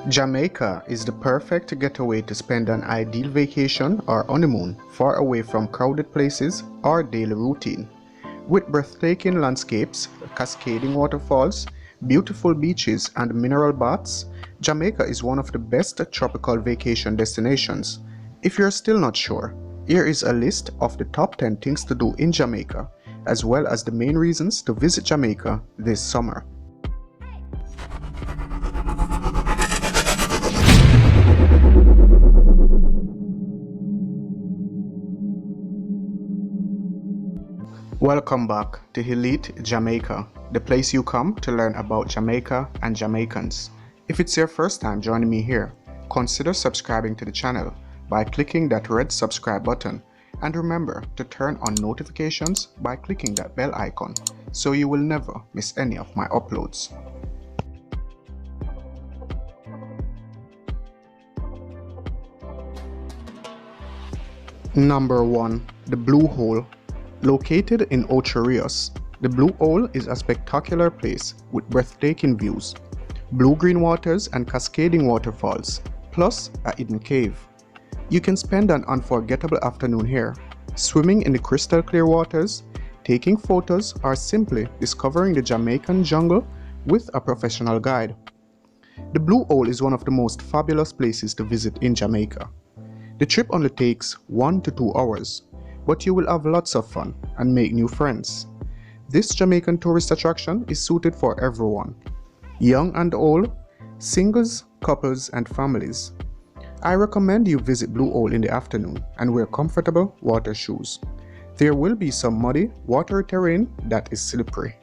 Jamaica is the perfect getaway to spend an ideal vacation or honeymoon far away from crowded places or daily routine. With breathtaking landscapes, cascading waterfalls, beautiful beaches, and mineral baths, Jamaica is one of the best tropical vacation destinations. If you're still not sure, here is a list of the top 10 things to do in Jamaica, as well as the main reasons to visit Jamaica this summer. Welcome back to Elite Jamaica, the place you come to learn about Jamaica and Jamaicans. If it's your first time joining me here, consider subscribing to the channel by clicking that red subscribe button, and remember to turn on notifications by clicking that bell icon so you will never miss any of my uploads. Number 1. The Blue Hole. Located in Ocho Rios, the Blue Hole is a spectacular place with breathtaking views, blue-green waters and cascading waterfalls, plus a hidden cave. You can spend an unforgettable afternoon here, swimming in the crystal clear waters, taking photos, or simply discovering the Jamaican jungle with a professional guide. The Blue Hole is one of the most fabulous places to visit in Jamaica. The trip only takes 1 to 2 hours, but you will have lots of fun and make new friends. This Jamaican tourist attraction is suited for everyone, young and old, singles, couples, and families. I recommend you visit Blue Hole in the afternoon and wear comfortable water shoes. There will be some muddy, watery terrain that is slippery.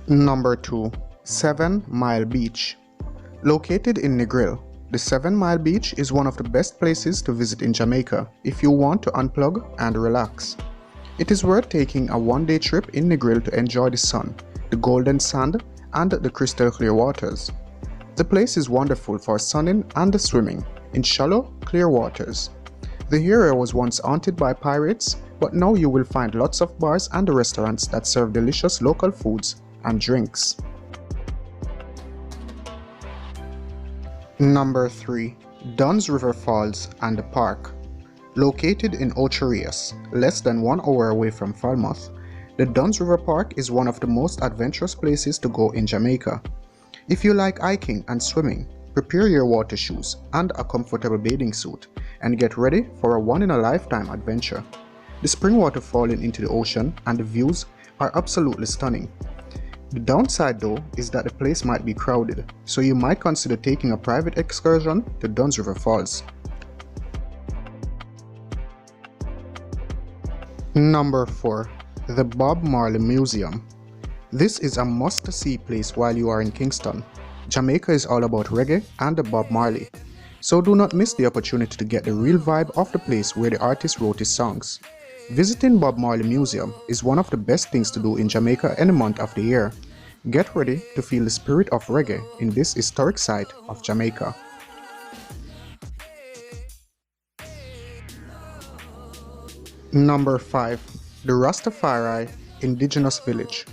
Number 2. 7 Mile Beach. Located in Negril, the 7 Mile Beach is one of the best places to visit in Jamaica if you want to unplug and relax. It is worth taking a one-day trip in Negril to enjoy the sun, the golden sand, and the crystal clear waters. The place is wonderful for sunning and swimming in shallow, clear waters. The area was once haunted by pirates, but now you will find lots of bars and restaurants that serve delicious local foods and drinks. Number 3. Dunn's River Falls and the Park. Located in Ocho Rios, less than 1 hour away from Falmouth, the Dunn's River Park is one of the most adventurous places to go in Jamaica. If you like hiking and swimming, prepare your water shoes and a comfortable bathing suit and get ready for a one-in-a-lifetime adventure. The spring water falling into the ocean and the views are absolutely stunning. The downside though is that the place might be crowded, so you might consider taking a private excursion to Dunn's River Falls. Number 4. The Bob Marley Museum. This is a must-see place while you are in Kingston. Jamaica is all about reggae and Bob Marley, so do not miss the opportunity to get the real vibe of the place where the artist wrote his songs. Visiting Bob Marley Museum is one of the best things to do in Jamaica any month of the year. Get ready to feel the spirit of reggae in this historic site of Jamaica. Number 5. The Rastafari Indigenous Village.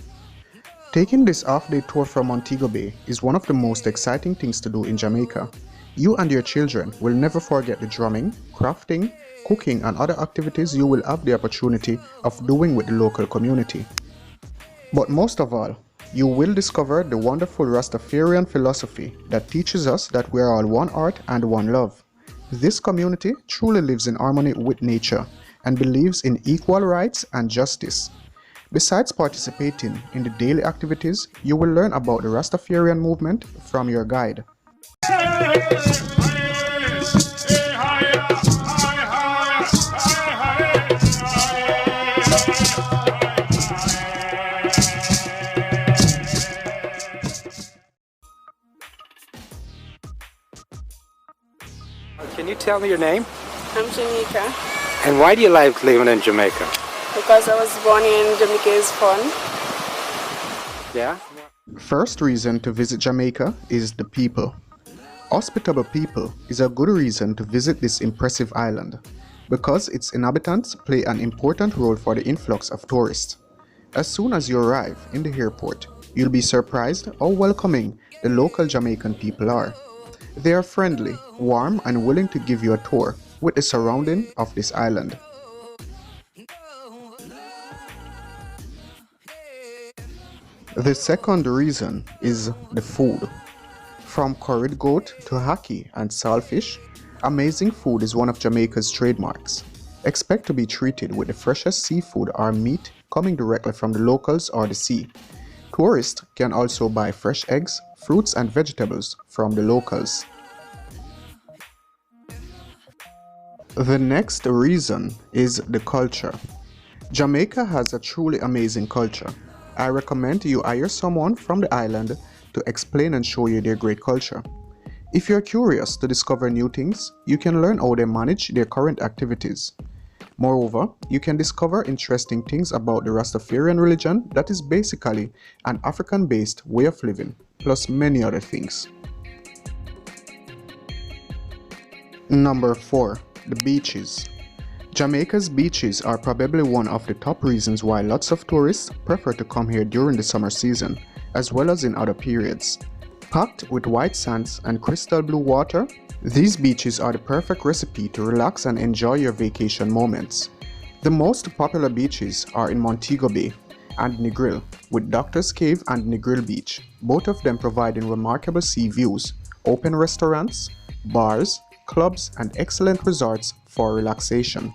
Taking this half-day tour from Montego Bay is one of the most exciting things to do in Jamaica. You and your children will never forget the drumming, crafting, cooking, and other activities you will have the opportunity of doing with the local community. But most of all, you will discover the wonderful Rastafarian philosophy that teaches us that we are all one heart and one love. This community truly lives in harmony with nature and believes in equal rights and justice. Besides participating in the daily activities, you will learn about the Rastafarian movement from your guide. Can you tell me your name? I'm Jamaica. And why do you like living in Jamaica? Because I was born in Jamaica is fun. Yeah? First reason to visit Jamaica is the people. Hospitable people is a good reason to visit this impressive island because its inhabitants play an important role for the influx of tourists. As soon as you arrive in the airport, You'll be surprised how welcoming the local Jamaican people are. They are friendly, warm, and willing to give you a tour with the surrounding of this island. The second reason is the food. From curried goat to haki and saltfish, amazing food is one of Jamaica's trademarks. Expect to be treated with the freshest seafood or meat coming directly from the locals or the sea. Tourists can also buy fresh eggs, fruits and vegetables from the locals. The next reason is the culture. Jamaica has a truly amazing culture. I recommend you hire someone from the island to explain and show you their great culture. If you're curious to discover new things, you can learn how they manage their current activities. Moreover, you can discover interesting things about the Rastafarian religion that is basically an African-based way of living, plus many other things. Number 4. The beaches. Jamaica's beaches are probably one of the top reasons why lots of tourists prefer to come here during the summer season, as well as in other periods. Packed with white sands and crystal blue water, these beaches are the perfect recipe to relax and enjoy your vacation moments. The most popular beaches are in Montego Bay and Negril, with Doctor's Cave and Negril Beach, both of them providing remarkable sea views, open restaurants, bars, clubs, and excellent resorts for relaxation.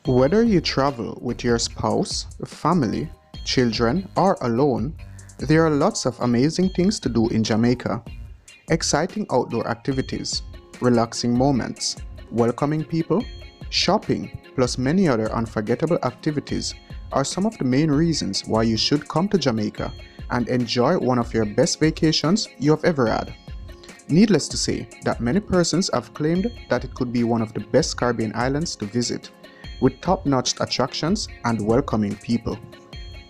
Whether you travel with your spouse, family, children, or alone, there are lots of amazing things to do in Jamaica. Exciting outdoor activities, relaxing moments, welcoming people, shopping, plus many other unforgettable activities are some of the main reasons why you should come to Jamaica and enjoy one of your best vacations you have ever had. Needless to say that many persons have claimed that it could be one of the best Caribbean islands to visit, with top-notch attractions and welcoming people.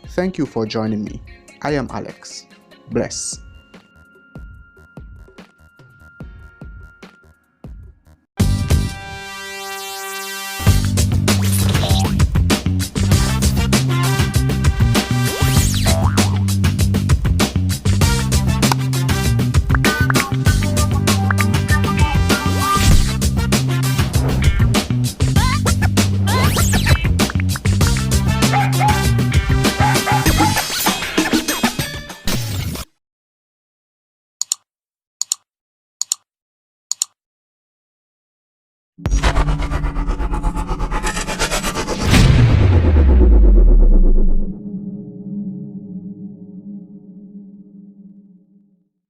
Thank you for joining me. I am Alexx. Bless.